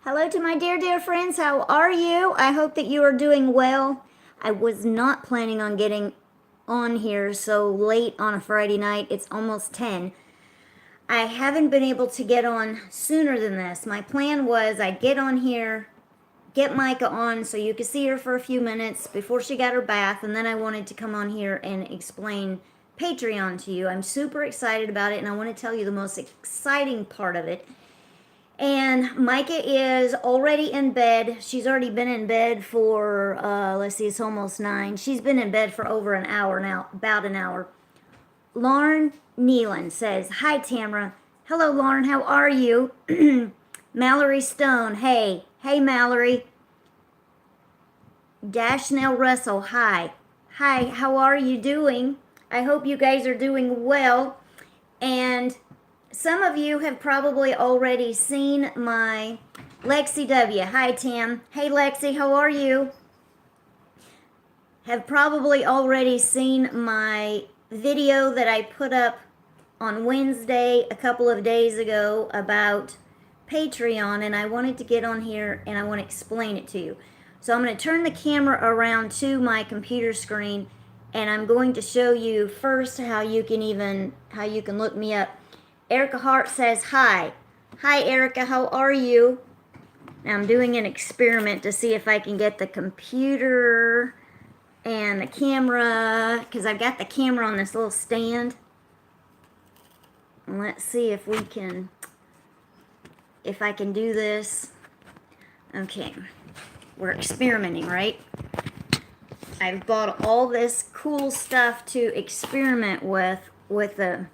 Hello to my dear friends. How are you? I hope that you are doing well. I was not planning on getting on here so late on a Friday night. It's almost 10. I haven't been able to get on sooner than this. My plan was I'd get on here, get Micah on so you could see her for a few minutes before she got her bath, and then I wanted to come on here and explain Patreon to you. I'm super excited about it, and I want to tell you the most exciting part of it. And Micah is already in bed. She's already been in bed for, let's see, it's almost 9. She's been in bed for over an hour now, about an hour. Lauren Nealon says, "Hi, Tamara." Hello, Lauren. How are you? Mallory Stone. Hey. Hey, Mallory. Dashnell Russell. Hi. Hi. How are you doing? I hope you guys are doing well. And some of you have probably already seen my Lexi W. Hi, Tam. Hey, Lexi, how are you? Have probably already seen my video that I put up on Wednesday a couple of days ago about Patreon, and I wanted to get on here and I want to explain it to you. So I'm going to turn the camera around to my computer screen, and I'm going to show you first how you can look me up. Erica Hart says, hi. Hi, Erica. How are you? Now, I'm doing an experiment to see if I can get the computer and the camera, because I've got the camera on this little stand. And let's see if I can do this. Okay. We're experimenting, right? I've bought all this cool stuff to experiment with the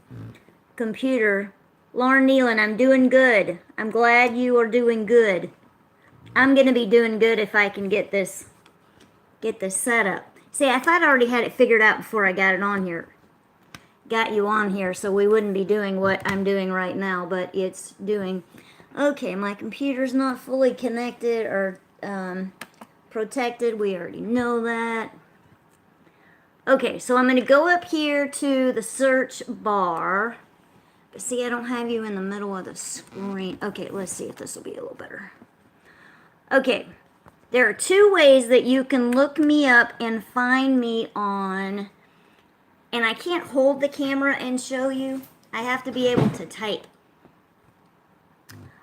computer. Lauren Nealon, I'm doing good. I'm glad you are doing good. I'm going to be doing good if I can get this set up. See, I thought I already had it figured out before I got it on here. Got you on here so we wouldn't be doing what I'm doing right now, but it's doing. Okay, my computer's not fully connected or protected. We already know that. Okay, so I'm going to go up here to the search bar. See, I don't have you in the middle of the screen. Okay, let's see if this will be a little better. Okay, there are 2 ways that you can look me up and find me on, and I can't hold the camera and show you. I have to be able to type.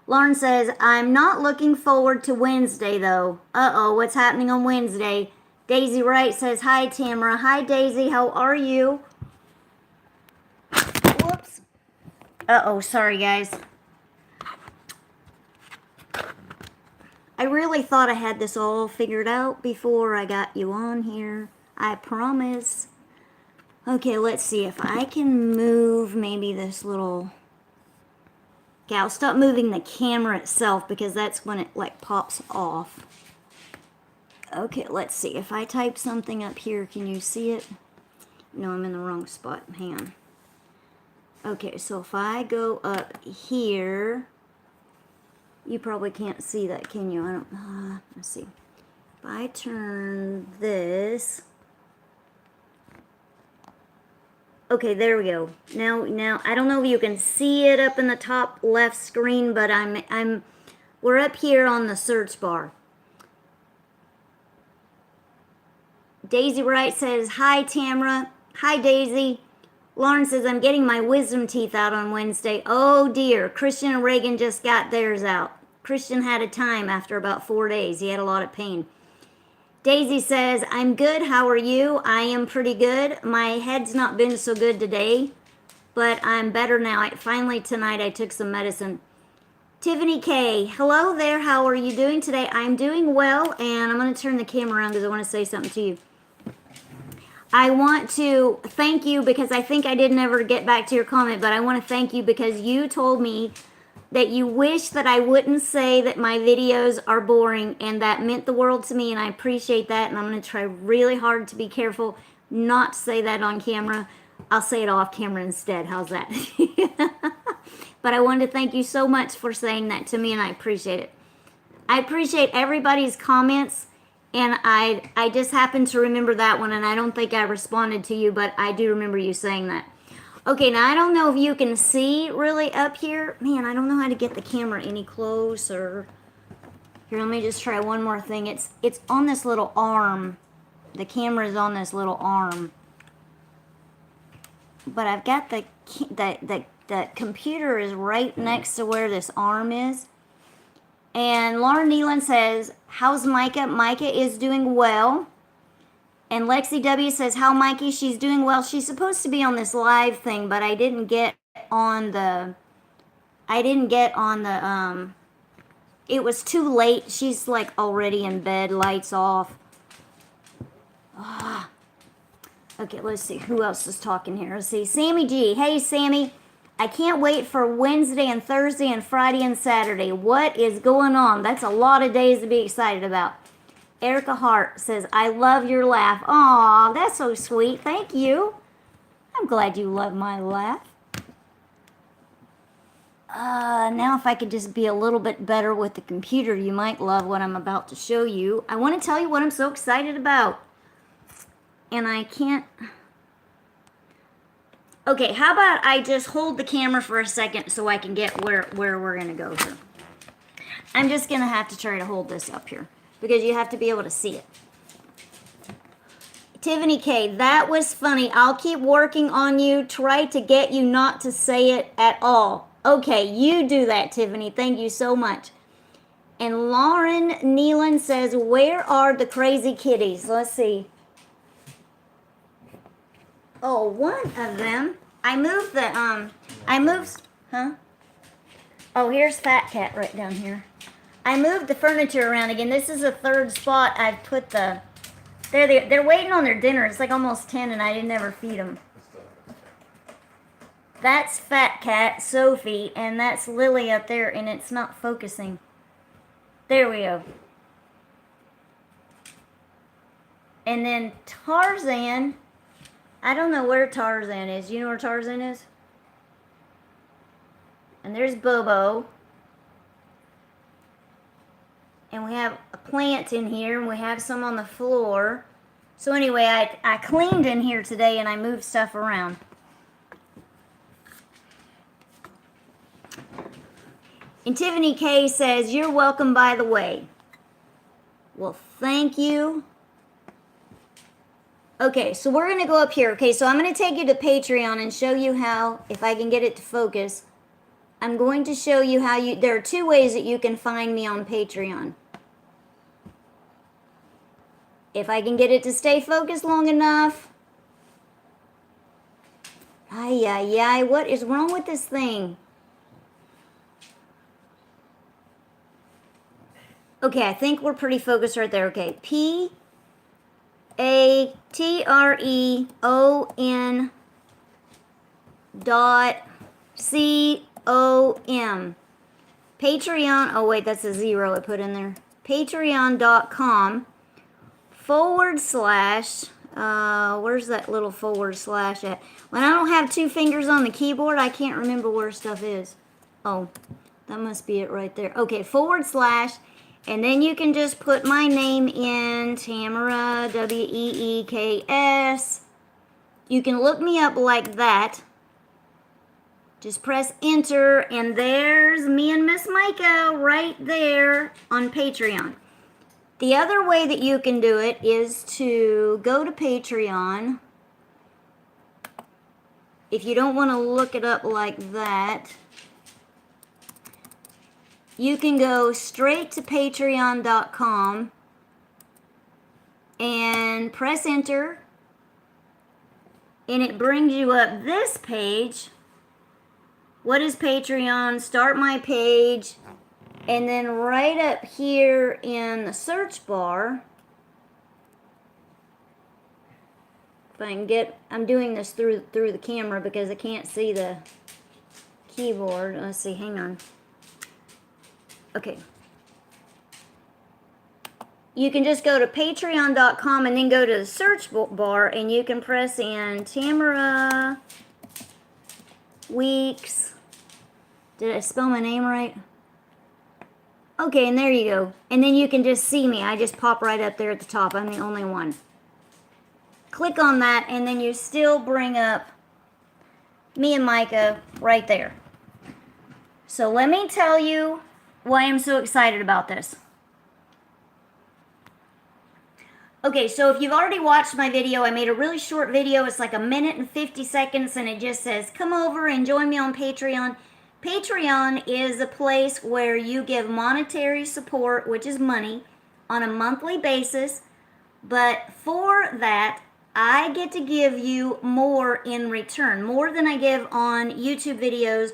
Lauren says, I'm not looking forward to Wednesday, though. Uh-oh, what's happening on Wednesday? Daisy Wright says, hi, Tamara. Hi, Daisy. How are you? Whoops. Uh-oh, sorry, guys. I really thought I had this all figured out before I got you on here. I promise. Okay, let's see if I can move maybe this little... Okay, I'll stop moving the camera itself because that's when it, like, pops off. Okay, let's see. If I type something up here, can you see it? No, I'm in the wrong spot. Hang on. Okay, so if I go up here, you probably can't see that, can you? I don't, let's see. If I turn this, okay, there we go. Now, I don't know if you can see it up in the top left screen, but we're up here on the search bar. Daisy Wright says, hi, Tamara. Hi, Daisy. Lauren says, I'm getting my wisdom teeth out on Wednesday. Oh, dear. Christian and Reagan just got theirs out. Christian had a time after about 4 days. He had a lot of pain. Daisy says, I'm good. How are you? I am pretty good. My head's not been so good today, but I'm better now. Finally, tonight, I took some medicine. Tiffany K. Hello there. How are you doing today? I'm doing well, and I'm going to turn the camera around because I want to say something to you. I want to thank you because I think I didn't ever get back to your comment, but I want to thank you because you told me that you wish that I wouldn't say that my videos are boring, and that meant the world to me, and I appreciate that, and I'm going to try really hard to be careful not to say that on camera. I'll say it off camera instead. How's that? But I wanted to thank you so much for saying that to me, and I appreciate it. I appreciate everybody's comments. And I just happened to remember that one, and I don't think I responded to you, but I do remember you saying that. Okay, now I don't know if you can see really up here. Man, I don't know how to get the camera any closer. Here, let me just try one more thing. It's on this little arm. The camera is on this little arm. But I've got the computer is right next to where this arm is. And Lauren Nealon says, how's Micah? Micah is doing well. And Lexi W says, how Mikey? She's doing well. She's supposed to be on this live thing, but I didn't get on the, it was too late. She's like already in bed, lights off. Okay, let's see. Who else is talking here? Let's see. Sammy G. Hey, Sammy. I can't wait for Wednesday and Thursday and Friday and Saturday. What is going on? That's a lot of days to be excited about. Erica Hart says, I love your laugh. Aw, that's so sweet. Thank you. I'm glad you love my laugh. Now if I could just be a little bit better with the computer, you might love what I'm about to show you. I want to tell you what I'm so excited about. And I can't... Okay, how about I just hold the camera for a second so I can get where we're going to go here. I'm just going to have to try to hold this up here because you have to be able to see it. Tiffany K, that was funny. I'll keep working on you. Try to get you not to say it at all. Okay, you do that, Tiffany. Thank you so much. And Lauren Nealon says, where are the crazy kitties? Let's see. Oh, one of them. I moved the, Oh, here's Fat Cat right down here. I moved the furniture around again. This is the third spot I've put the, they're waiting on their dinner. It's like almost 10 and I didn't ever feed them. That's Fat Cat, Sophie, and that's Lily up there, and it's not focusing. There we go. And then Tarzan. I don't know where Tarzan is. You know where Tarzan is? And there's Bobo. And we have a plant in here, and we have some on the floor. So anyway, I cleaned in here today, and I moved stuff around. And Tiffany K says, you're welcome, by the way. Well, thank you. Okay, so we're going to go up here. Okay, so I'm going to take you to Patreon and show you how, if I can get it to focus, I'm going to show you how there are two ways that you can find me on Patreon. If I can get it to stay focused long enough. Ay, ay, ay, what is wrong with this thing? Okay, I think we're pretty focused right there. Okay, patreon.com. Patreon, oh wait, that's a zero I put in there. Patreon.com / where's that little / at? When I don't have two fingers on the keyboard, I can't remember where stuff is. Oh, that must be it right there. Okay, / and then you can just put my name in, Tamera, Weeks. You can look me up like that. Just press enter, and there's me and Miss Micah right there on Patreon. The other way that you can do it is to go to Patreon. If you don't want to look it up like that, you can go straight to patreon.com and press enter, and it brings you up this page. What is Patreon? Start my page, and then right up here in the search bar, if I can get, I'm doing this through the camera because I can't see the keyboard. Let's see, hang on. Okay. You can just go to patreon.com and then go to the search bar, and you can press in Tamera Weeks. Did I spell my name right? Okay, and there you go. And then you can just see me. I just pop right up there at the top. I'm the only one. Click on that, and then you still bring up me and Micah right there. So let me tell you why I'm so excited about this. Okay, so if you've already watched my video, I made a really short video. It's like 1 minute and 50 seconds, and it just says, come over and join me on Patreon. Patreon is a place where you give monetary support, which is money, on a monthly basis. But for that, I get to give you more in return, more than I give on YouTube videos.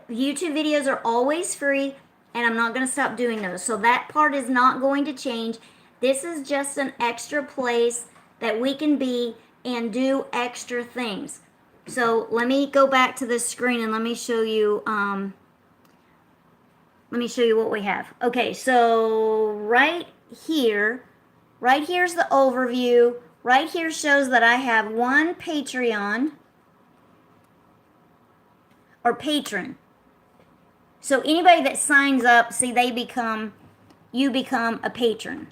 YouTube videos are always free, and I'm not going to stop doing those. So that part is not going to change. This is just an extra place that we can be and do extra things. So let me go back to this screen and let me show you what we have. Okay, so right here's the overview. Right here shows that I have one Patreon or patron. So anybody that signs up, see, you become a patron.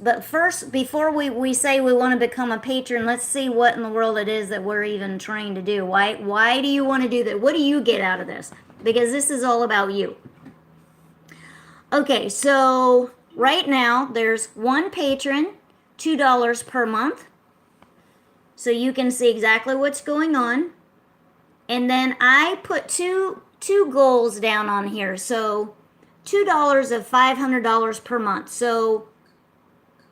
But first, before we say we want to become a patron, let's see what in the world it is that we're even trying to do. Why do you want to do that? What do you get out of this? Because this is all about you. Okay, so right now there's one patron, $2 per month. So you can see exactly what's going on. And then I put two goals down on here. So $2 of $500 per month. So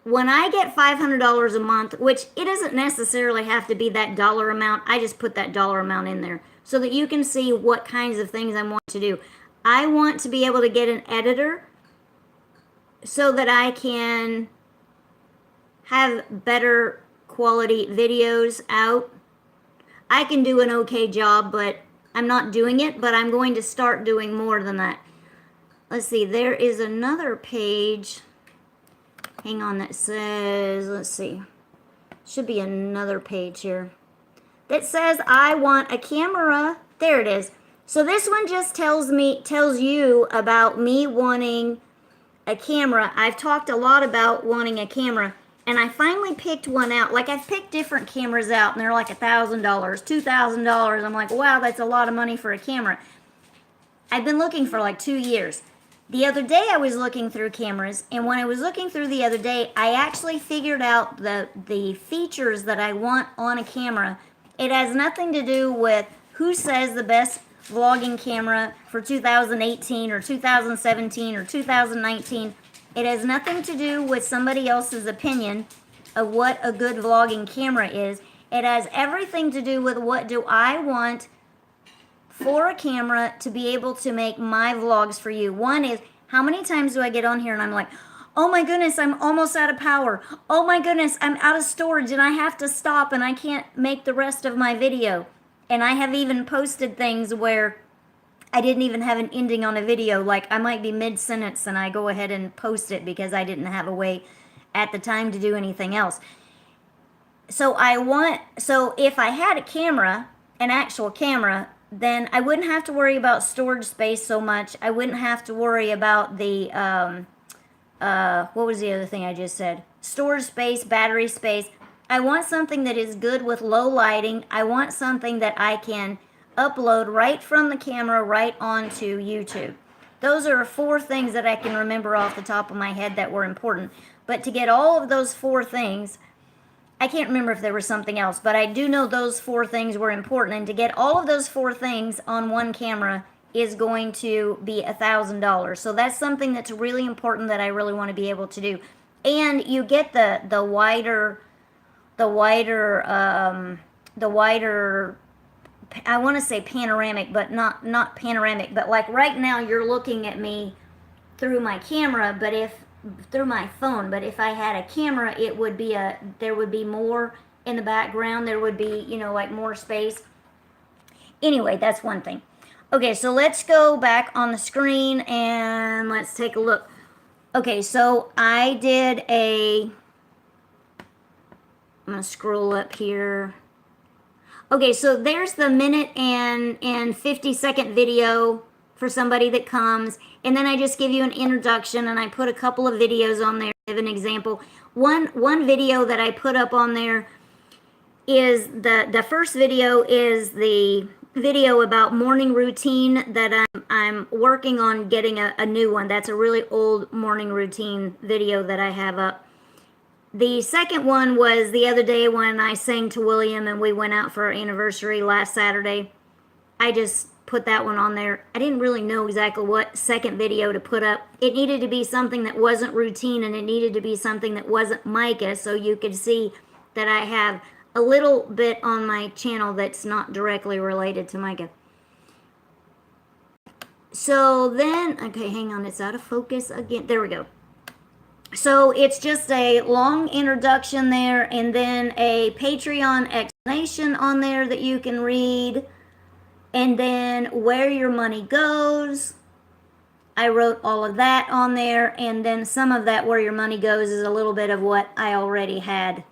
when I get $500 a month, which it doesn't necessarily have to be that dollar amount, I just put that dollar amount in there so that you can see what kinds of things I want to do. I want to be able to get an editor so that I can have better quality videos out. I can do an okay job, but I'm not doing it, but I'm going to start doing more than that. Let's see, there is another page. Hang on, that says, let's see, should be another page here that says I want a camera. There it is. So this one just tells you about me wanting a camera. I've talked a lot about wanting a camera, and I finally picked one out. Like, I've picked different cameras out, and they're like $1,000, $2,000. I'm like, wow, that's a lot of money for a camera. I've been looking for like 2 years. The other day I was looking through cameras, and when I was looking through the other day, I actually figured out the features that I want on a camera. It has nothing to do with who says the best vlogging camera for 2018 or 2017 or 2019. It has nothing to do with somebody else's opinion of what a good vlogging camera is. It has everything to do with what do I want for a camera to be able to make my vlogs for you. One is, how many times do I get on here and I'm like, oh my goodness, I'm almost out of power. Oh my goodness, I'm out of storage and I have to stop and I can't make the rest of my video. And I have even posted things where I didn't even have an ending on a video. Like, I might be mid-sentence and I go ahead and post it because I didn't have a way at the time to do anything else. So if I had a camera, an actual camera, then I wouldn't have to worry about storage space so much. I wouldn't have to worry about the, what was the other thing I just said? Storage space, battery space. I want something that is good with low lighting. I want something that I can upload right from the camera right onto YouTube. Those are 4 things that I can remember off the top of my head that were important. But to get all of those 4 things, I can't remember if there was something else, but I do know those 4 things were important. And to get all of those 4 things on one camera is going to be $1,000. So that's something that's really important that I really want to be able to do. And you get the wider, I want to say panoramic, but not panoramic. But like right now, you're looking at me through my camera, but through my phone. But if I had a camera, it would be there would be more in the background. There would be, like more space. Anyway, that's one thing. Okay, so let's go back on the screen and let's take a look. Okay, so I'm gonna scroll up here. Okay, so there's the 1:50 video for somebody that comes, and then I just give you an introduction and I put a couple of videos on there. I have an example. One video that I put up on there is the first video is the video about morning routine that I'm working on getting a new one. That's a really old morning routine video that I have up. The second one was the other day when I sang to William and we went out for our anniversary last Saturday. I just put that one on there. I didn't really know exactly what second video to put up. It needed to be something that wasn't routine, and it needed to be something that wasn't Micah, so you could see that I have a little bit on my channel that's not directly related to Micah. So then, okay, hang on, it's out of focus again. There we go. So it's just a long introduction there, and then a Patreon explanation on there that you can read, and then where your money goes. I wrote all of that on there, and then some of that where your money goes is a little bit of what I already had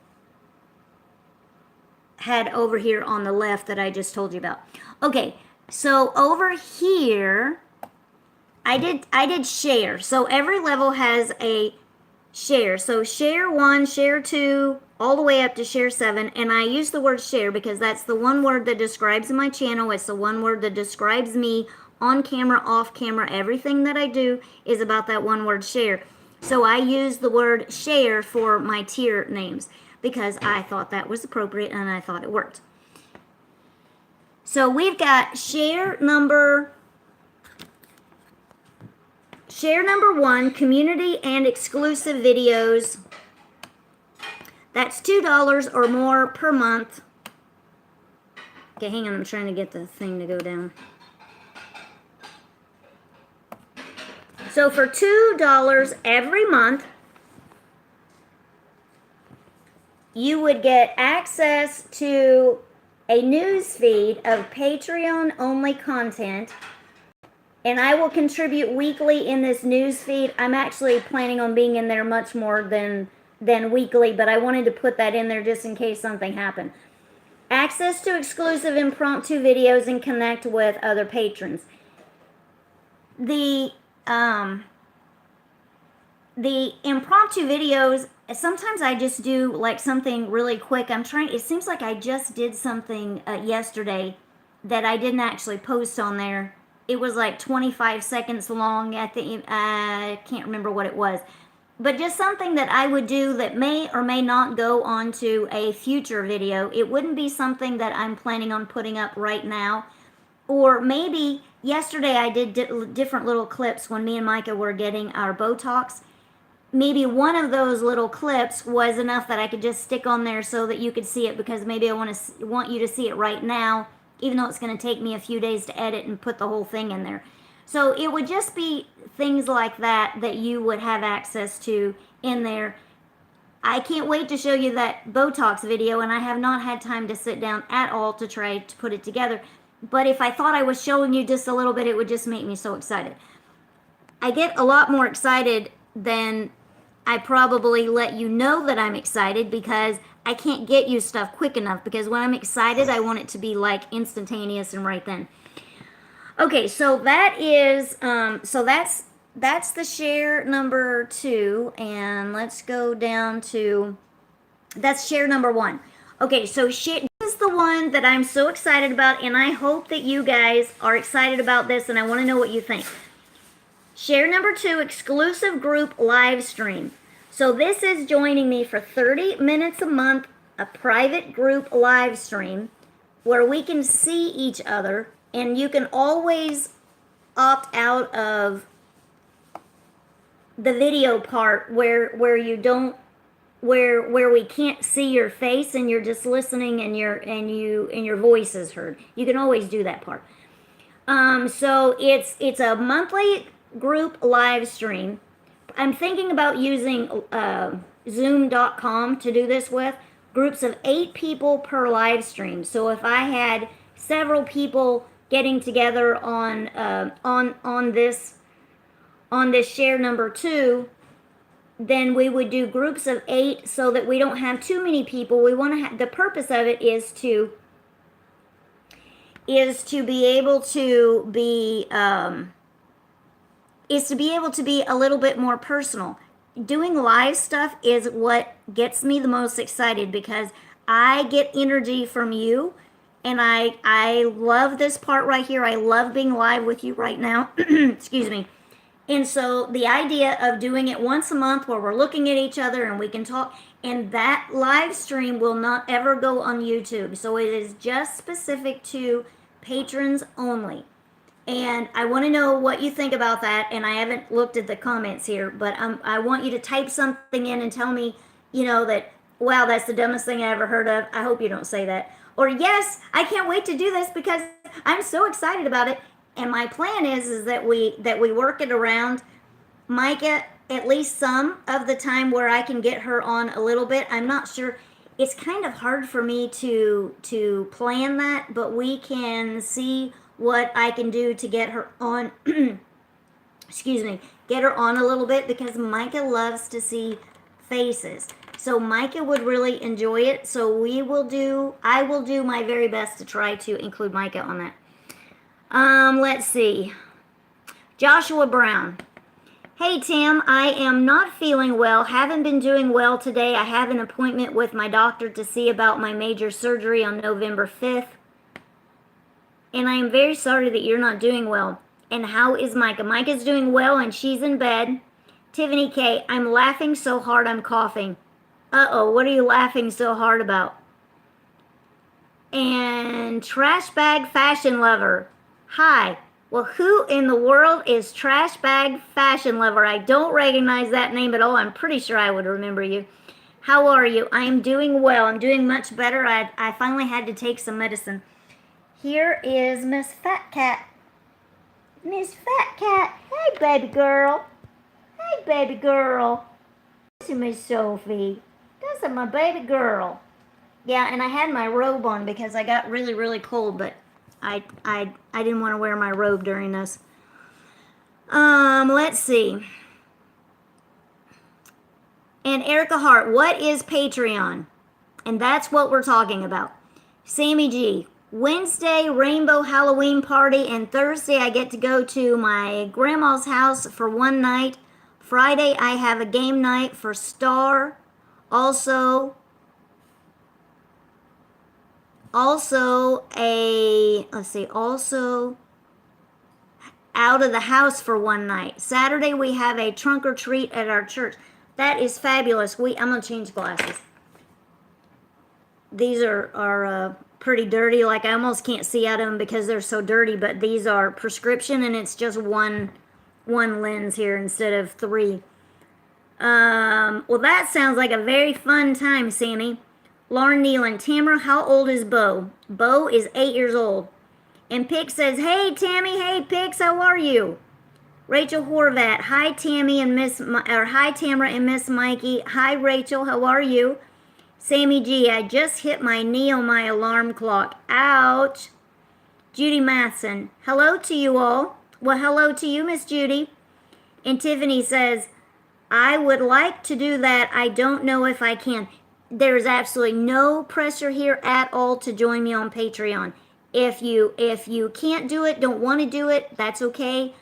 over here on the left that I just told you about. Okay, so over here, I did share. So every level has a share. So share 1, share 2, all the way up to share 7. And I use the word share because that's the one word that describes my channel. It's the one word that describes me on camera, off camera. Everything that I do is about that one word share. So I use the word share for my tier names because I thought that was appropriate and I thought it worked. So we've got share number 1, community and exclusive videos. That's $2 or more per month. Okay, hang on, I'm trying to get the thing to go down. So for $2 every month, you would get access to a news feed of Patreon-only content, and I will contribute weekly in this news feed. I'm actually planning on being in there much more than weekly, but I wanted to put that in there just in case something happened. Access to exclusive impromptu videos and connect with other patrons. The impromptu videos, sometimes I just do like something really quick. It seems like I just did something yesterday that I didn't actually post on there. It was like 25 seconds long at the I can't remember what it was. But just something that I would do that may or may not go onto a future video. It wouldn't be something that I'm planning on putting up right now. Or maybe yesterday I did different little clips when me and Micah were getting our Botox. Maybe one of those little clips was enough that I could just stick on there so that you could see it, because maybe I want you to see it right now, even though it's going to take me a few days to edit and put the whole thing in there. So it would just be things like that that you would have access to in there. I can't wait to show you that Botox video, and I have not had time to sit down at all to try to put it together. But if I thought I was showing you just a little bit, it would just make me so excited. I get a lot more excited than I probably let you know that I'm excited, because I can't get you stuff quick enough, because when I'm excited, I want it to be like instantaneous and right then. Okay, so that is, that's the share number 2, and let's go down to, that's share number 1. Okay, so this is the one that I'm so excited about, and I hope that you guys are excited about this, and I want to know what you think. Share number 2, exclusive group live stream. So this is joining me for 30 minutes a month, a private group live stream where we can see each other, and you can always opt out of the video part where you don't, where we can't see your face and you're just listening and your voice is heard. You can always do that part. So it's a monthly group live stream. I'm thinking about using zoom.com to do this with. Groups of 8 people per live stream. So if I had several people getting together on this share number 2, then we would do groups of 8 so that we don't have too many people. We want to have, the purpose of it is to be able to be a little bit more personal. Doing live stuff is what gets me the most excited, because I get energy from you, and I love this part right here. I love being live with you right now. Excuse me. And so the idea of doing it once a month where we're looking at each other and we can talk, and that live stream will not ever go on YouTube. So it is just specific to patrons only. And I want to know what you think about that. And I haven't looked at the comments here, but I want you to type something in and tell me, that, wow, that's the dumbest thing I ever heard of. I hope you don't say that. Or, yes, I can't wait to do this because I'm so excited about it. And my plan is that we work it around Micah at least some of the time where I can get her on a little bit. I'm not sure. It's kind of hard for me to plan that, but we can see what I can do to get her on. Excuse me, get her on a little bit because Micah loves to see faces. So Micah would really enjoy it. So I will do my very best to try to include Micah on that. Let's see. Joshua Brown. Hey Tim, I am not feeling well. Haven't been doing well today. I have an appointment with my doctor to see about my major surgery on November 5th. And I am very sorry that you're not doing well. And how is Micah? Micah's doing well and she's in bed. Tiffany K, I'm laughing so hard I'm coughing. Uh-oh, what are you laughing so hard about? And Trash Bag Fashion Lover. Hi. Well, who in the world is Trash Bag Fashion Lover? I don't recognize that name at all. I'm pretty sure I would remember you. How are you? I am doing well. I'm doing much better. I finally had to take some medicine. Here is Miss Fat Cat. Miss Fat Cat. Hey, baby girl. Hey, baby girl. This is Miss Sophie. This is my baby girl. Yeah, and I had my robe on because I got really, really cold, but I didn't want to wear my robe during this. Let's see. And Erica Hart, what is Patreon? And that's what we're talking about. Sammy G, Wednesday, Rainbow Halloween party, and Thursday I get to go to my grandma's house for one night. Friday I have a game night for Star. Also out of the house for one night. Saturday we have a trunk or treat at our church. That is fabulous. I'm gonna change glasses. These are pretty dirty. Like I almost can't see out of them because they're so dirty. But these are prescription, and it's just one lens here instead of three. Well, that sounds like a very fun time, Sammy. Lauren Nealon, Tamara, how old is Bo? Bo is 8 years old. And Pix says, hey, Tammy, hey, Pix, how are you? Rachel Horvat, hi, Tammy and hi, Tamara and Miss Mikey. Hi, Rachel, how are you? Sammy G, I just hit my knee on my alarm clock. Ouch. Judy Matheson, hello to you all. Well, hello to you, Miss Judy. And Tiffany says, I would like to do that. I don't know if I can. There is absolutely no pressure here at all to join me on Patreon. If you can't do it, don't want to do it, that's okay.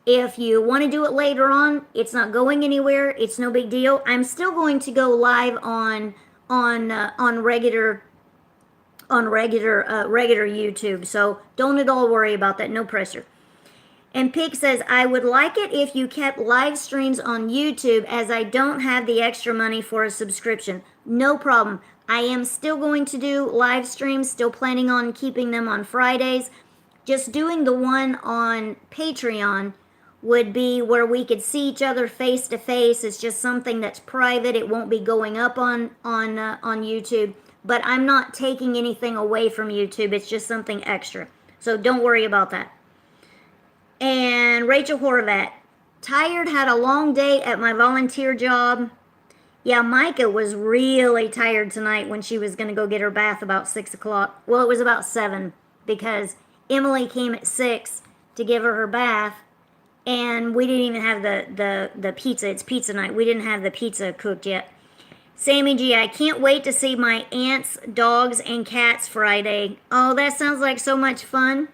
If you want to do it later on, it's not going anywhere. It's no big deal. I'm still going to go live on regular YouTube. So don't at all worry about that. No pressure. And Pig says, I would like it if you kept live streams on YouTube as I don't have the extra money for a subscription. No problem. I am still going to do live streams, still planning on keeping them on Fridays. Just doing the one on Patreon would be where we could see each other face to face. It's just something that's private. It won't be going up on YouTube. But I'm not taking anything away from YouTube. It's just something extra. So don't worry about that. And Rachel Horvat, tired, had a long day at my volunteer job. Yeah, Micah was really tired tonight when she was going to go get her bath about 6 o'clock. Well, it was about 7 because Emily came at 6 to give her bath. And we didn't even have the pizza. It's pizza night. We didn't have the pizza cooked yet. Sammy G, I can't wait to see my aunts, dogs, and cats Friday. Oh, that sounds like so much fun.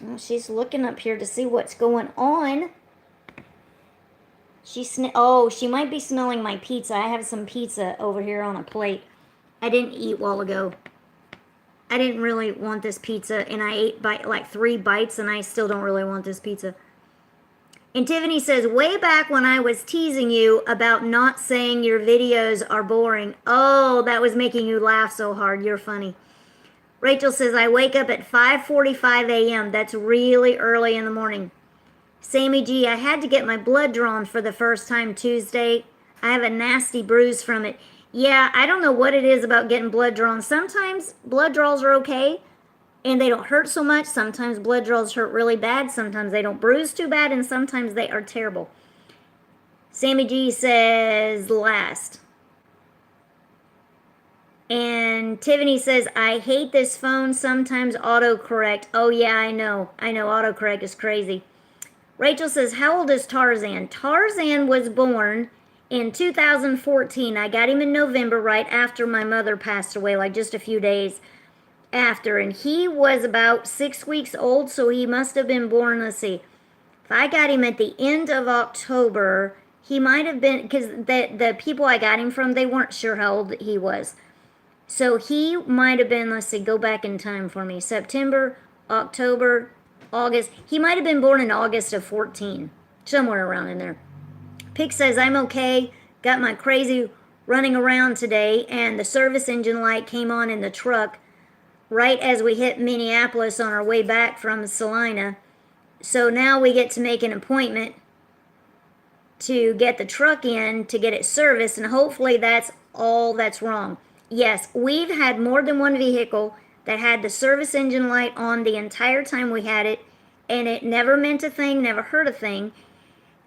Oh, she's looking up here to see what's going on. She might be smelling my pizza. I have some pizza over here on a plate. I didn't eat a while ago. I didn't really want this pizza, and I ate like 3 bites, and I still don't really want this pizza. And Tiffany says, way back when I was teasing you about not saying your videos are boring. Oh, that was making you laugh so hard. You're funny. Rachel says, I wake up at 5:45 a.m. That's really early in the morning. Sammy G, I had to get my blood drawn for the first time Tuesday. I have a nasty bruise from it. Yeah, I don't know what it is about getting blood drawn. Sometimes blood draws are okay and they don't hurt so much. Sometimes blood draws hurt really bad. Sometimes they don't bruise too bad, and sometimes they are terrible. Sammy G says last. And Tiffany says, I hate this phone. Sometimes autocorrect. Oh yeah, I know. Autocorrect is crazy. Rachel says, how old is Tarzan? Tarzan was born in 2014. I got him in November right after my mother passed away, like just a few days after. And he was about 6 weeks old, so he must have been born, let's see. If I got him at the end of October, he might have been, because the people I got him from, they weren't sure how old he was. So he might have been, let's see, go back in time for me. September, October, August. He might have been born in August of 14, somewhere around in there. Pick says, I'm okay. Got my crazy running around today, and the service engine light came on in the truck right as we hit Minneapolis on our way back from Salina. So now we get to make an appointment to get the truck in to get it serviced, and hopefully that's all that's wrong. Yes, we've had more than one vehicle that had the service engine light on the entire time we had it, and it never meant a thing, never hurt a thing.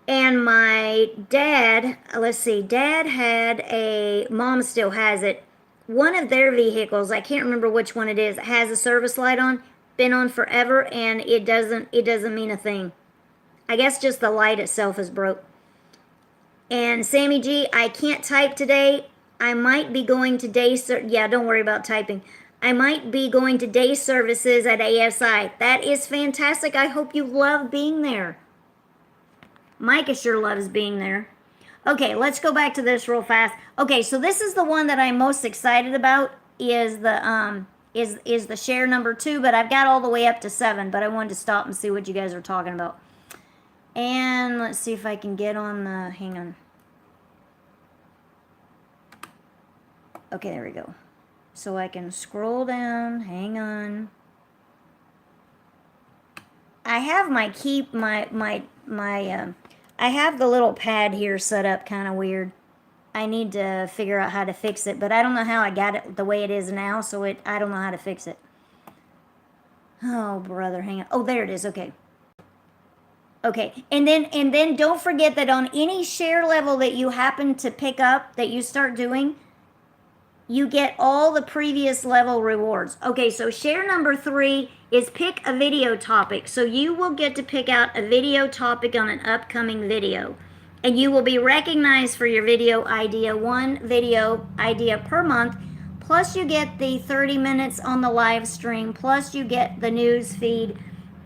And my dad, let's see, Dad had Mom still has it. One of their vehicles, I can't remember which one it is, has a service light on, been on forever, and it doesn't mean a thing. I guess just the light itself is broke. And Sammy G, I can't type today. I might be going to yeah, don't worry about typing. I might be going to day services at ASI. That is fantastic. I hope you love being there. Micah sure loves being there. Okay, let's go back to this real fast. Okay, so this is the one that I'm most excited about, is the share number 2, but I've got all the way up to 7, but I wanted to stop and see what you guys are talking about. And let's see if I can get on the, hang on. Okay, there we go. So I can scroll down, hang on. I have my I have the little pad here set up kind of weird. I need to figure out how to fix it, but I don't know how I got it the way it is now, so I don't know how to fix it. Oh, brother, hang on. Oh, there it is, okay. Okay, and then don't forget that on any share level that you happen to pick up, that you start doing, you get all the previous level rewards. Okay, so share number 3 is pick a video topic. So you will get to pick out a video topic on an upcoming video. And you will be recognized for your video idea, 1 video idea per month. Plus you get the 30 minutes on the live stream. Plus you get the news feed.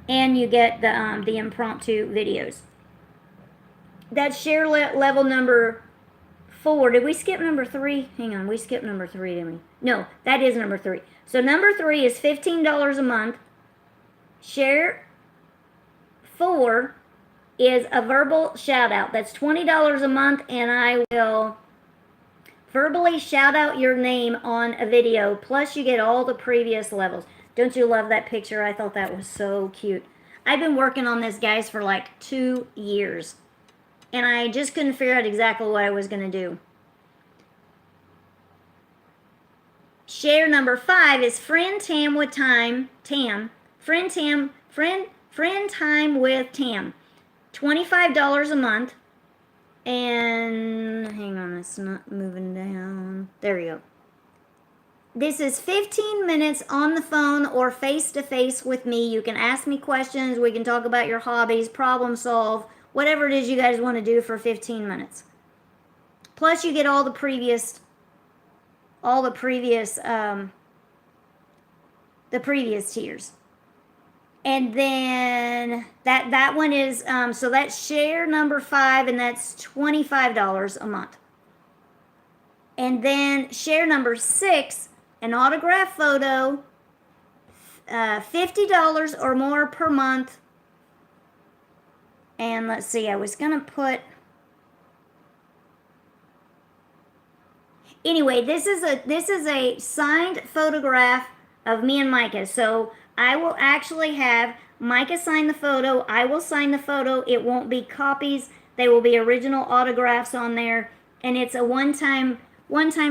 And you get the impromptu videos. That's share level number 4. Did we skip number 3? Hang on, we skipped number 3, didn't we? No, that is number 3. So number 3 is $15 a month. Share 4 is a verbal shout out. That's $20 a month, and I will verbally shout out your name on a video. Plus you get all the previous levels. Don't you love that picture? I thought that was so cute. I've been working on this, guys, for like 2 years. And I just couldn't figure out exactly what I was going to do. Share number 5 is friend time with Tam. Friend time with Tam. $25 a month. And hang on, it's not moving down. There we go. This is 15 minutes on the phone or face-to-face with me. You can ask me questions. We can talk about your hobbies, problem solve, whatever it is you guys want to do for 15 minutes. Plus you get all the previous tiers. And then that one is, so that's share number 5, and that's $25 a month. And then share number 6, an autograph photo, $50 or more per month. And let's see, I was gonna put, anyway, this is a signed photograph of me and Micah. So I will actually have Micah sign the photo. I will sign the photo. It won't be copies. They will be original autographs on there. And it's a one time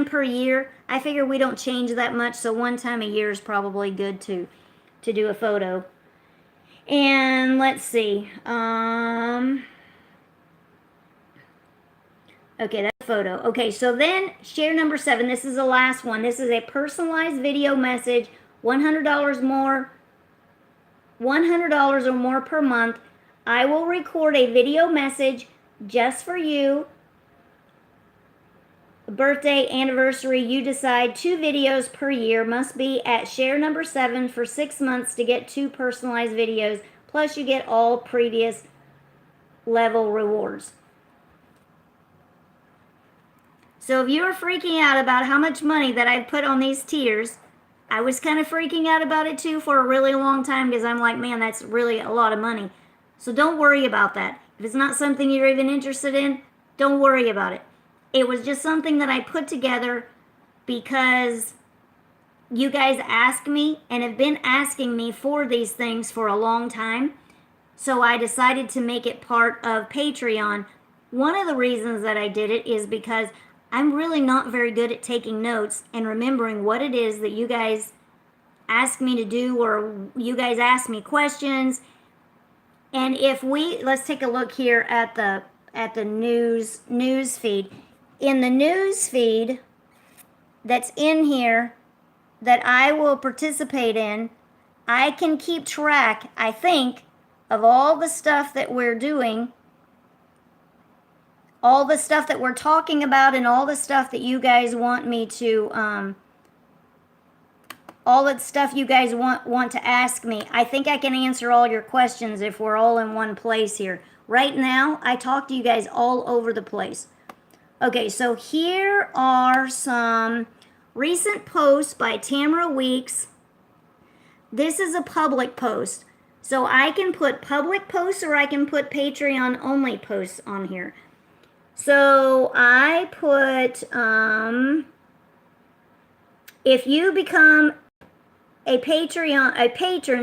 per year. I figure we don't change that much, so one time a year is probably good to do a photo. And let's see. Okay, that's a photo. Okay, so then share number 7. This is the last one. This is a personalized video message. $100 more. $100 or more per month. I will record a video message just for you. Birthday, anniversary, you decide. 2 videos per year, must be at share number 7 for 6 months to get 2 personalized videos. Plus you get all previous level rewards. So if you were freaking out about how much money that I've put on these tiers, I was kind of freaking out about it too for a really long time, because I'm like, man, that's really a lot of money. So don't worry about that. If it's not something you're even interested in, don't worry about it. It was just something that I put together because you guys asked me and have been asking me for these things for a long time. So I decided to make it part of Patreon. One of the reasons that I did it is because I'm really not very good at taking notes and remembering what it is that you guys ask me to do, or you guys ask me questions. And if let's take a look here at the news feed. In the news feed that's in here that I will participate in, I can keep track, I think, of all the stuff that we're doing, all the stuff that we're talking about, and all the stuff that you guys want me to, all the stuff you guys want to ask me. I think I can answer all your questions if we're all in one place here. Right now, I talk to you guys all over the place. Okay, so here are some recent posts by Tamera Weeks. This is a public post. So I can put public posts or I can put Patreon only posts on here. So I put, if you become a patron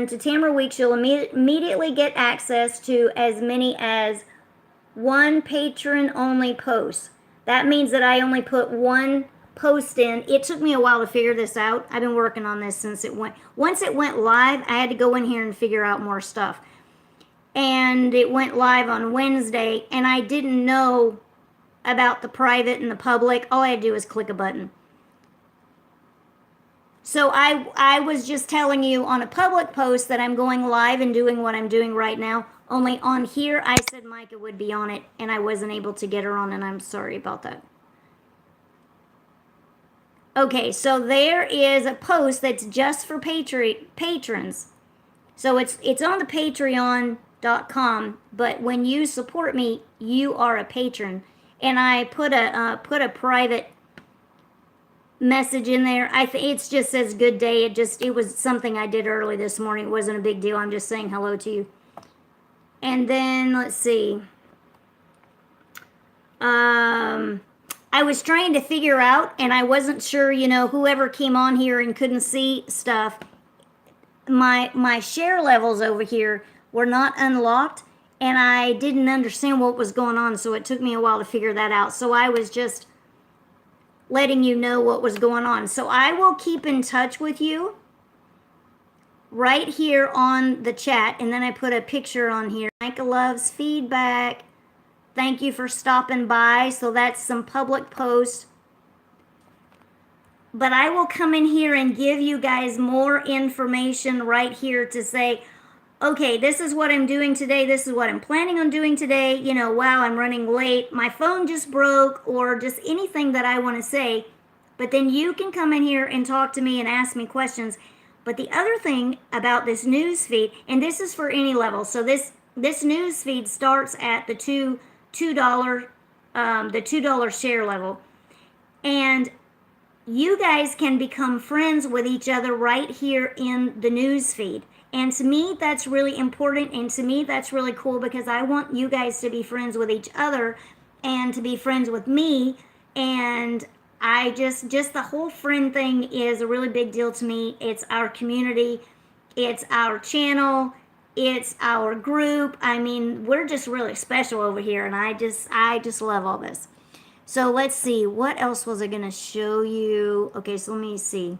to Tamera Weeks, you'll immediately get access to as many as 1 patron only post. That means that I only put 1 post in. It took me a while to figure this out. I've been working on this since once it went live, I had to go in here and figure out more stuff. And it went live on Wednesday, and I didn't know about the private and the public. All I had to do was click a button. So I was just telling you on a public post that I'm going live and doing what I'm doing right now. Only on here, I said Micah would be on it, and I wasn't able to get her on, and I'm sorry about that. Okay, so there is a post that's just for patrons. So it's on the Patreon.com, but when you support me, you are a patron. And I put a private message in there. It just says good day. It was something I did early this morning. It wasn't a big deal. I'm just saying hello to you. And then let's see. I was trying to figure out, and I wasn't sure, whoever came on here and couldn't see stuff, my share levels over here were not unlocked, and I didn't understand what was going on, so it took me a while to figure that out. So I was just letting you know what was going on. So I will keep in touch with you right here on the chat, and then I put a picture on here. Micah loves feedback. Thank you for stopping by. So that's some public posts. But I will come in here and give you guys more information right here to say, okay, this is what I'm doing today. This is what I'm planning on doing today. Wow, I'm running late. My phone just broke, or just anything that I want to say. But then you can come in here and talk to me and ask me questions. But the other thing about this news feed, and this is for any level. So this news feed starts at the $2 share level. And you guys can become friends with each other right here in the news feed. And to me, that's really important. And to me, that's really cool because I want you guys to be friends with each other and to be friends with me. And I just the whole friend thing is a really big deal to me. It's our community, it's our channel, it's our group. I mean, we're just really special over here, and I just love all this. So let's see, what else was I gonna show you? Okay, so let me see.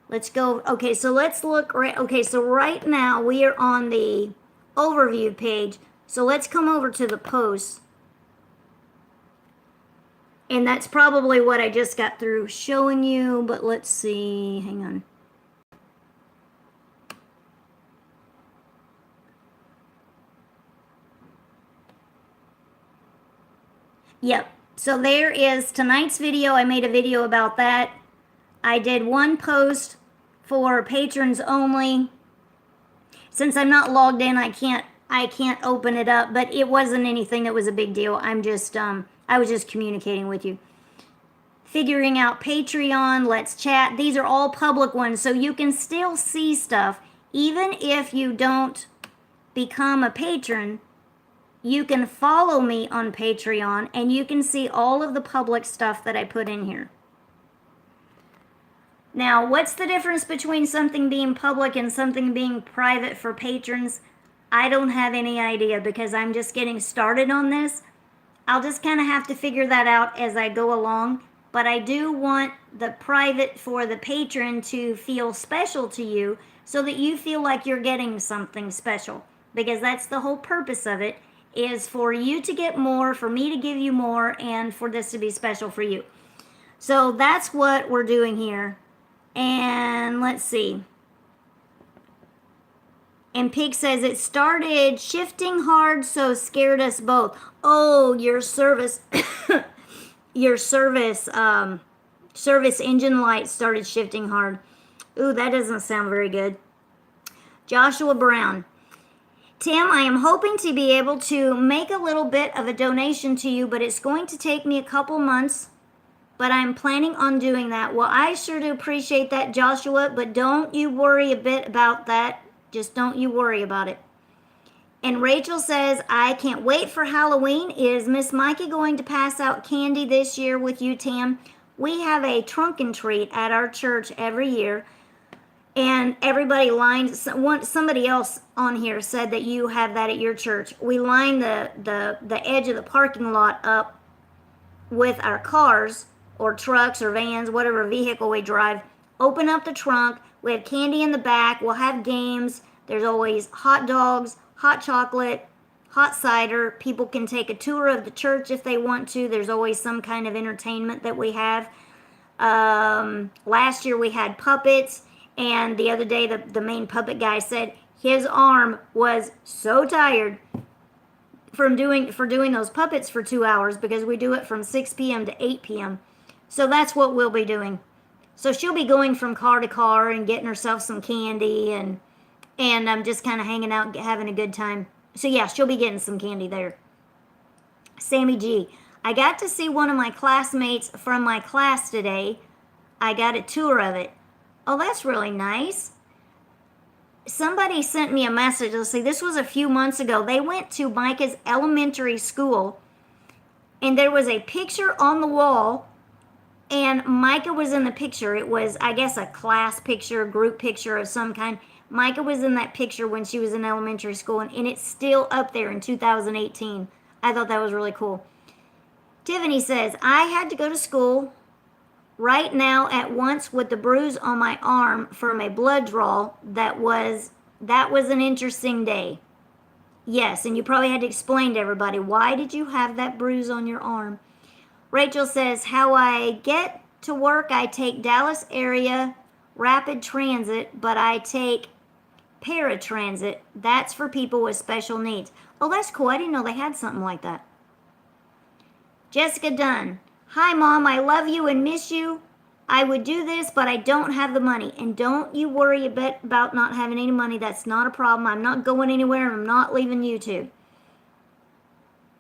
Let's go. Okay, so let's look. Okay, so right now we are on the overview page. So let's come over to the posts. And that's probably what I just got through showing you, but let's see. Hang on. Yep. So there is tonight's video. I made a video about that. I did one post for patrons only. Since I'm not logged in, I can't open it up, but it wasn't anything that was a big deal. I was just communicating with you. Figuring out Patreon, let's chat. These are all public ones, so you can still see stuff. Even if you don't become a patron, you can follow me on Patreon and you can see all of the public stuff that I put in here. Now, what's the difference between something being public and something being private for patrons? I don't have any idea because I'm just getting started on this. I'll just kind of have to figure that out as I go along. But I do want the private for the patron to feel special to you so that you feel like you're getting something special. Because that's the whole purpose of it, is for you to get more, for me to give you more, and for this to be special for you. So that's what we're doing here. And let's see. And Pig says, it started shifting hard, so scared us both. Oh, your service, your service engine light started shifting hard. Ooh, that doesn't sound very good. Joshua Brown. Tim, I am hoping to be able to make a little bit of a donation to you, but it's going to take me a couple months. But I'm planning on doing that. Well, I sure do appreciate that, Joshua, but don't you worry a bit about that. Just don't you worry about it. And Rachel says, I can't wait for Halloween. Is Miss Micah going to pass out candy this year with you, Tam? We have a trunk and treat at our church every year. And everybody lines, somebody else on here said that you have that at your church. We line the edge of the parking lot up with our cars or trucks or vans, whatever vehicle we drive. Open up the trunk. We have candy in the back. We'll have games. There's always hot dogs, hot chocolate, hot cider. People can take a tour of the church if they want to. There's always some kind of entertainment that we have. Last year we had puppets. And the other day, the main puppet guy said his arm was so tired for doing those puppets for 2 hours because we do it from 6 p.m. to 8 p.m. So that's what we'll be doing. So she'll be going from car to car and getting herself some candy and I'm just kind of hanging out, having a good time. So yeah, she'll be getting some candy there. Sammy G. I got to see one of my classmates from my class today. I got a tour of it. Oh, that's really nice. Somebody sent me a message. Let's see, this was a few months ago. They went to Micah's elementary school, and there was a picture on the wall, and Micah was in the picture. It was, I guess, a class picture, a group picture of some kind. Micah was in that picture when she was in elementary school, and it's still up there in 2018. I thought that was really cool. Tiffany says, I had to go to school right now at once with the bruise on my arm from a blood draw. That was an interesting day. Yes, and you probably had to explain to everybody, why did you have that bruise on your arm? Rachel says, how I get to work, I take Dallas area rapid transit, but I take paratransit. That's for people with special needs. Oh, that's cool. I didn't know they had something like that. Jessica Dunn. Hi, Mom. I love you and miss you. I would do this, but I don't have the money. And don't you worry a bit about not having any money. That's not a problem. I'm not going anywhere, and I'm not leaving YouTube.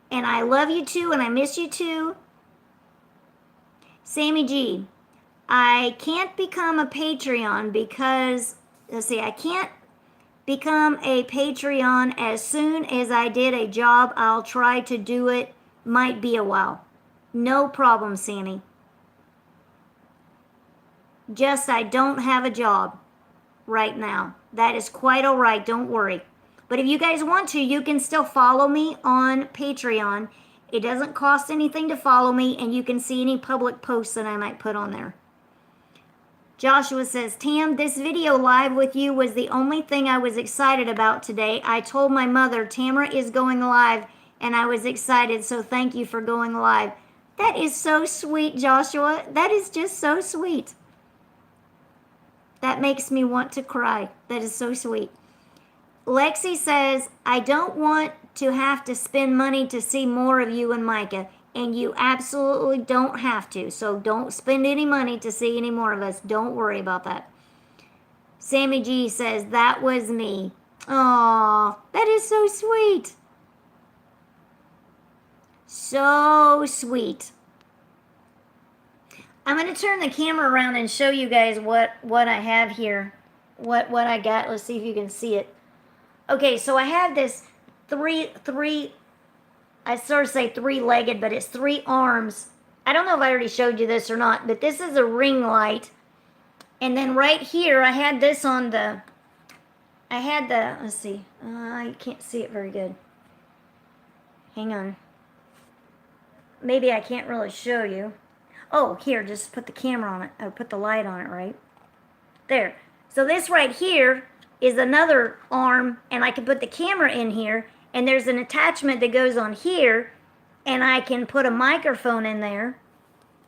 And I love you too, and I miss you too. Sammy G. I can't become a Patreon because, let's see, I can't become a Patreon as soon as I did a job. I'll try to do it. Might be a while. No problem, Sammy. Just I don't have a job right now. That is quite all right. Don't worry. But if you guys want to, you can still follow me on Patreon. It doesn't cost anything to follow me, and you can see any public posts that I might put on there. Joshua says, Tam, this video live with you was the only thing I was excited about today. I told my mother Tamera is going live, and I was excited, so thank you for going live. That is so sweet, Joshua. That is just so sweet. That makes me want to cry. That is so sweet. Lexi says, I don't want to have to spend money to see more of you and Micah. And you absolutely don't have to. So don't spend any money to see any more of us. Don't worry about that. Sammy G says, that was me. Aw, that is so sweet. So sweet. I'm going to turn the camera around and show you guys what I have here. What I got. Let's see if you can see it. Okay, so I have this I sort of say three-legged, but it's 3 arms. I don't know if I already showed you this or not, but this is a ring light. And then right here, I had this on the, let's see, I can't see it very good. Hang on. Maybe I can't really show you. Oh, here, just put the camera on it, or put the light on it, right? There. So this right here is another arm, and I can put the camera in here. And there's an attachment that goes on here, and I can put a microphone in there.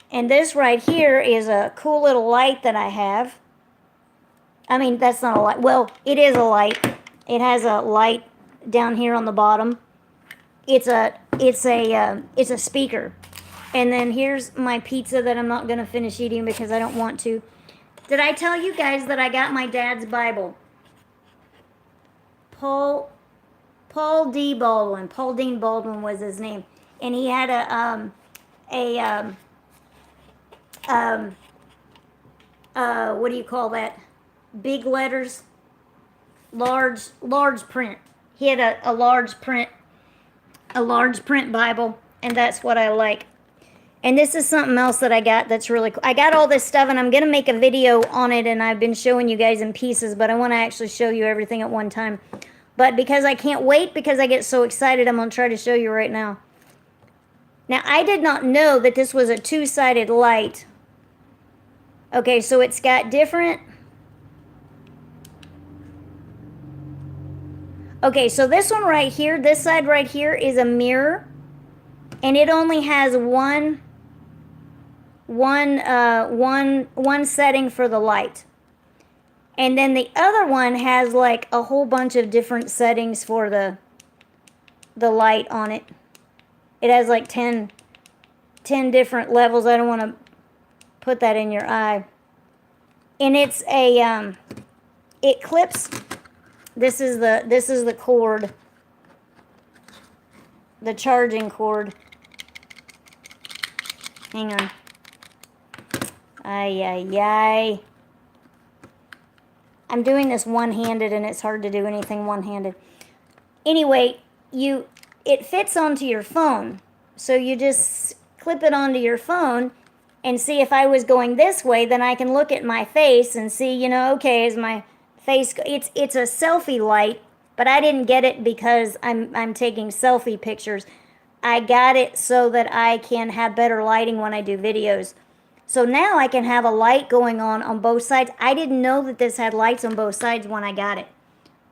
And this right here is a cool little light that I have. I mean, that's not a light. Well, it is a light. It has a light down here on the bottom. It's a speaker. And then here's my pizza that I'm not going to finish eating because I don't want to. Did I tell you guys that I got my dad's Bible? Paul Dean Baldwin was his name, and he had what do you call that? Big letters, large print. He had a large print Bible, and that's what I like. And this is something else that I got that's really cool. I got all this stuff, and I'm gonna make a video on it, and I've been showing you guys in pieces, but I want to actually show you everything at one time. But because I can't wait, because I get so excited, I'm going to try to show you right now. Now, I did not know that this was a 2-sided light. Okay, so it's got different... Okay, so this one right here, this side right here is a mirror. And it only has one setting for the light. And then the other one has like a whole bunch of different settings for the light on it. It has like 10 different levels. I don't want to put that in your eye. And it's a it clips. This is the cord. The charging cord. Hang on. Ay. I'm doing this one-handed, and it's hard to do anything one-handed. Anyway, it fits onto your phone. So you just clip it onto your phone and see if I was going this way, then I can look at my face and see, you know, okay, is my face... It's a selfie light, but I didn't get it because I'm taking selfie pictures. I got it so that I can have better lighting when I do videos. So now I can have a light going on both sides. I didn't know that this had lights on both sides when I got it,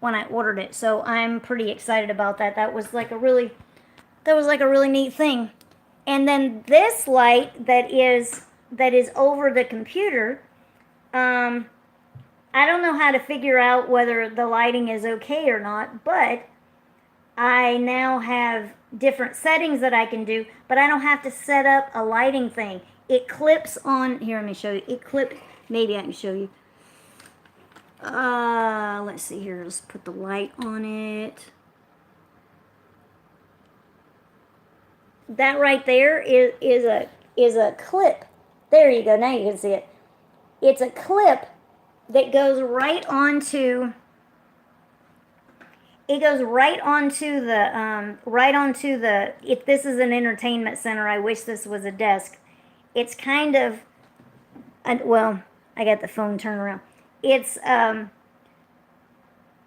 when I ordered it. So I'm pretty excited about that. That was like a really neat thing. And then this light that is over the computer, I don't know how to figure out whether the lighting is okay or not, but I now have different settings that I can do, but I don't have to set up a lighting thing. It clips on, here, let me show you. Maybe I can show you. Let's see here. Let's put the light on it. That right there is a clip. There you go. Now you can see it. It's a clip that goes right onto It goes right onto the, if this is an entertainment center, I wish this was a desk. It's kind of, well, I got the phone turned around. It's,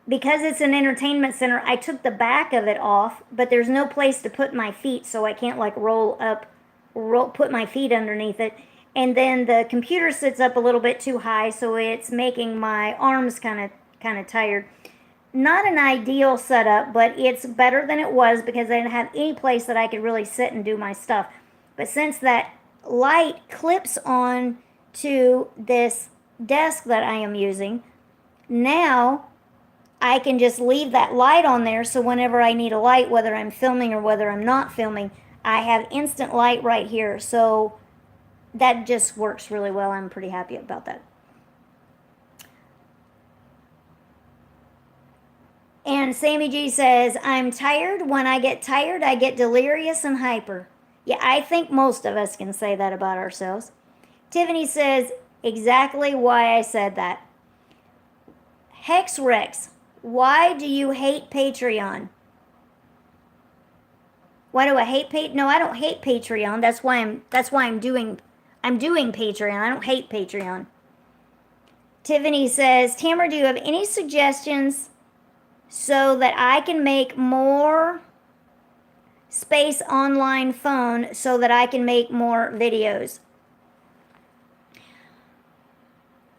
because it's an entertainment center, I took the back of it off, but there's no place to put my feet, so I can't like put my feet underneath it. And then the computer sits up a little bit too high, so it's making my arms kind of tired. Not an ideal setup, but it's better than it was because I didn't have any place that I could really sit and do my stuff. But since that light clips on to this desk that I am using, now I can just leave that light on there, so whenever I need a light, whether I'm filming or whether I'm not filming, I have instant light right here. So that just works really well. I'm pretty happy about that. And Sammy G says, I'm tired. When I get tired, I get delirious and hyper. Yeah, I think most of us can say that about ourselves. Tiffany says, exactly why I said that. Hex Rex, why do you hate Patreon? Why do I hate Patreon? No, I don't hate Patreon. That's why I'm doing Patreon. I don't hate Patreon. Tiffany says, Tamara, do you have any suggestions so that I can make more space online phone so that I can make more videos?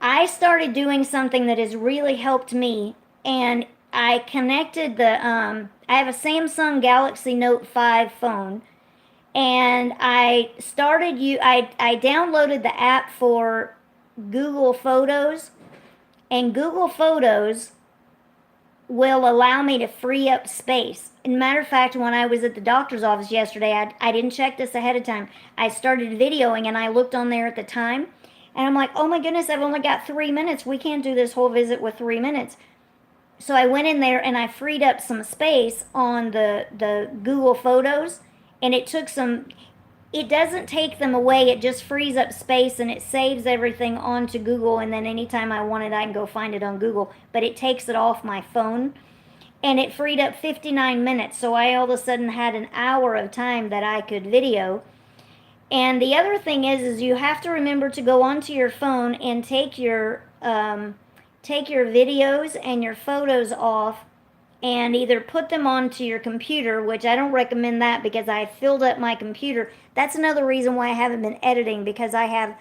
I started doing something that has really helped me, and I connected the, I have a Samsung Galaxy Note 5 phone, and I downloaded the app for Google Photos, and Google Photos will allow me to free up space. As a matter of fact, when I was at the doctor's office yesterday, I didn't check this ahead of time. I started videoing and I looked on there at the time, and I'm like, oh my goodness, I've only got 3 minutes. We can't do this whole visit with 3 minutes. So I went in there and I freed up some space on the Google Photos, and it took some, it doesn't take them away, it just frees up space and it saves everything onto Google, and then anytime I want it, I can go find it on Google, but it takes it off my phone, and it freed up 59 minutes, so I all of a sudden had an hour of time that I could video. And the other thing is you have to remember to go onto your phone and take your videos and your photos off and either put them onto your computer, which I don't recommend that because I filled up my computer. That's another reason why I haven't been editing, because I have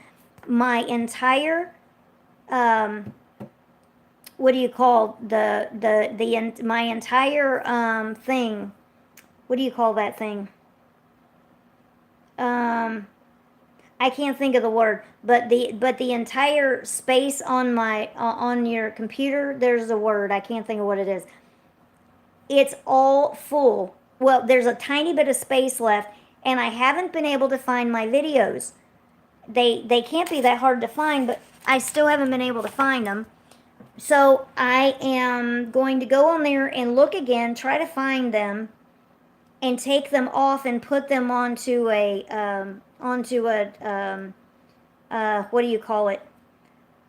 my entire, what do you call my entire thing? What do you call that thing? I can't think of the word, but the entire space on my on your computer, there's a word, I can't think of what it is. It's all full. Well, there's a tiny bit of space left, and I haven't been able to find my videos. They can't be that hard to find, but I still haven't been able to find them. So I am going to go on there and look again, try to find them, and take them off and put them onto a what do you call it?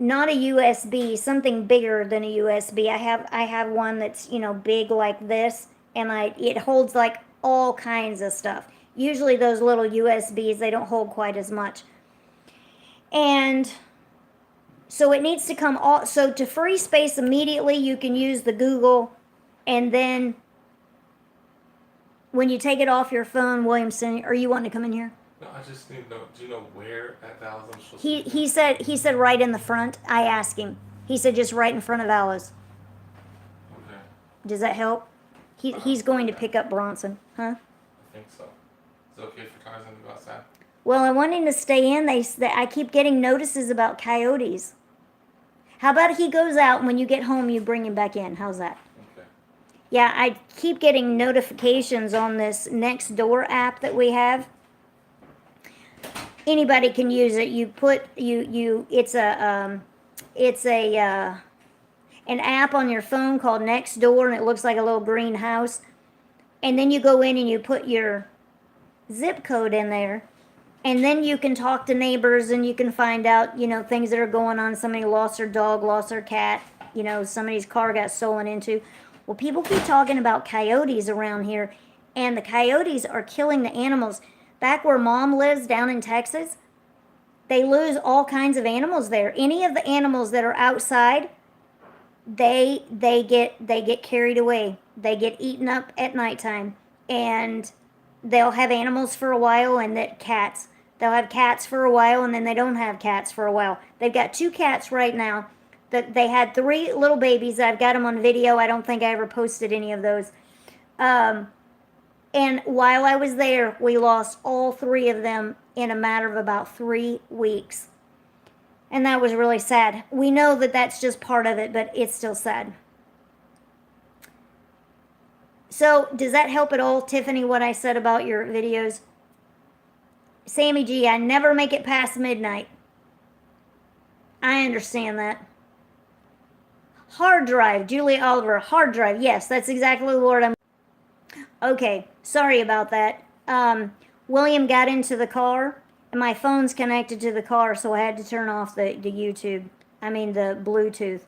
Not a USB, something bigger than a USB. I have one that's, you know, big like this, and it holds like all kinds of stuff. Usually those little USBs, they don't hold quite as much. And so it needs to come off. So to free space immediately, you can use the Google, and then when you take it off your phone, Williamson, are you wanting to come in here? No, I just need to know, do you know where at the house I'm supposed He to be? he said right in the front. I asked him. He said just right in front of Alice. Okay. Does that help? He's going to pick up Bronson, huh? I think so. Is it okay for Tarzan to go outside? Well, I want him to stay in. I keep getting notices about coyotes. How about he goes out, and when you get home, you bring him back in? How's that? Okay. Yeah, I keep getting notifications on this Nextdoor app that we have. Anybody can use it. It's an app on your phone called Nextdoor, and it looks like a little green house. And then you go in and you put your zip code in there, and then you can talk to neighbors, and you can find out, you know, things that are going on. Somebody lost their dog, lost their cat, you know, somebody's car got stolen into. Well, people keep talking about coyotes around here, and the coyotes are killing the animals. Back where Mom lives down in Texas, they lose all kinds of animals there. Any of the animals that are outside, they get carried away. They get eaten up at nighttime, and they'll have animals for a while, and that cats. They'll have cats for a while, and then they don't have cats for a while. They've got 2 cats right now. That they had 3 little babies. I've got them on video. I don't think I ever posted any of those. And while I was there, we lost all 3 of them in a matter of about 3 weeks. And that was really sad. We know that that's just part of it, but it's still sad. So, does that help at all, Tiffany, what I said about your videos? Sammy G, I never make it past midnight. I understand that. Hard drive, Julie Oliver, hard drive. Yes, that's exactly the word I'm... Okay, sorry about that. William got into the car, and my phone's connected to the car, so I had to turn off the YouTube. I mean, the Bluetooth.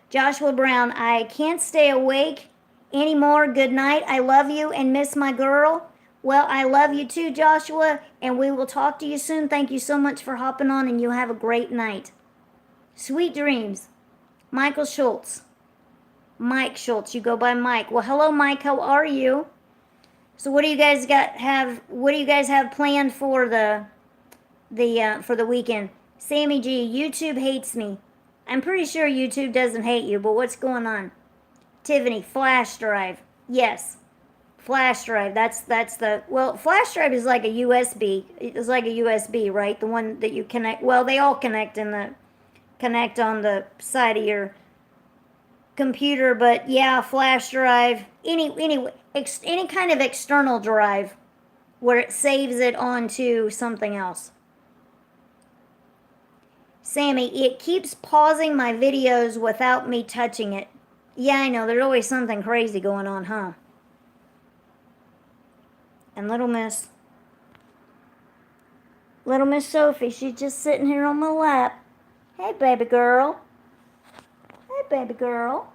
Joshua Brown, I can't stay awake anymore. Good night. I love you and miss my girl. Well, I love you too, Joshua, and we will talk to you soon. Thank you so much for hopping on, and you have a great night. Sweet dreams. Michael Schultz. Mike Schultz. You go by Mike. Well, hello, Mike. How are you? So, what do you guys have planned for the weekend? Sammy G. YouTube hates me. I'm pretty sure YouTube doesn't hate you, but what's going on? Tiffany. Flash drive. Yes. Flash drive. That's the, well, flash drive is like a USB. It's like a USB, right? The one that you connect. Well, they all connect on the side of your computer, but yeah, flash drive, any kind of external drive where it saves it onto something else. Sammy, it keeps pausing my videos without me touching it. Yeah, I know, there's always something crazy going on, huh? And little Miss Sophie, she's just sitting here on my lap. Hey, baby girl. Hey, baby girl.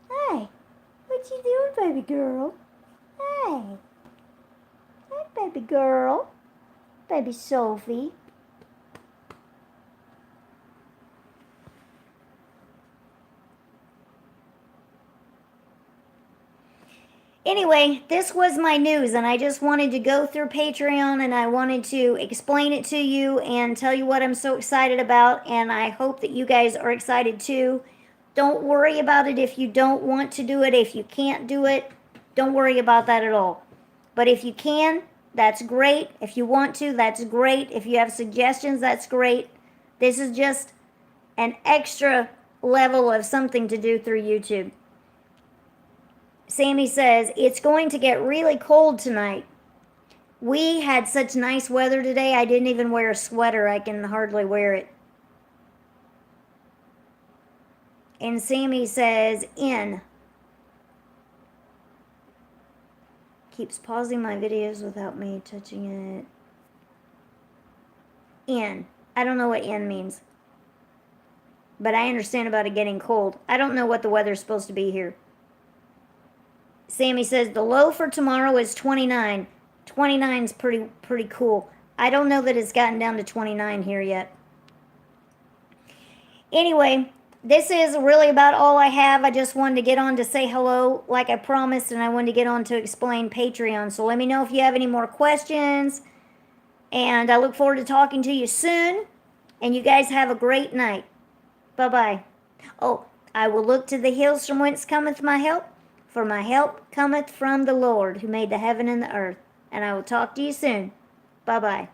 Hey, what you doing, baby girl? Hey. Hey, baby girl. Baby Sophie. Anyway, this was my news, and I just wanted to go through Patreon, and I wanted to explain it to you and tell you what I'm so excited about, and I hope that you guys are excited too. Don't worry about it if you don't want to do it. If you can't do it, don't worry about that at all. But if you can, that's great. If you want to, that's great. If you have suggestions, that's great. This is just an extra level of something to do through YouTube. Sammy says, it's going to get really cold tonight. We had such nice weather today, I didn't even wear a sweater. I can hardly wear it. And Sammy says, in. Keeps pausing my videos without me touching it. In. I don't know what in means. But I understand about it getting cold. I don't know what the weather's supposed to be here. Sammy says, the low for tomorrow is 29. 29 is pretty cool. I don't know that it's gotten down to 29 here yet. Anyway, this is really about all I have. I just wanted to get on to say hello like I promised, and I wanted to get on to explain Patreon. So let me know if you have any more questions. And I look forward to talking to you soon. And you guys have a great night. Bye-bye. Oh, I will look to the hills from whence cometh my help. For my help cometh from the Lord, who made the heaven and the earth. And I will talk to you soon. Bye-bye.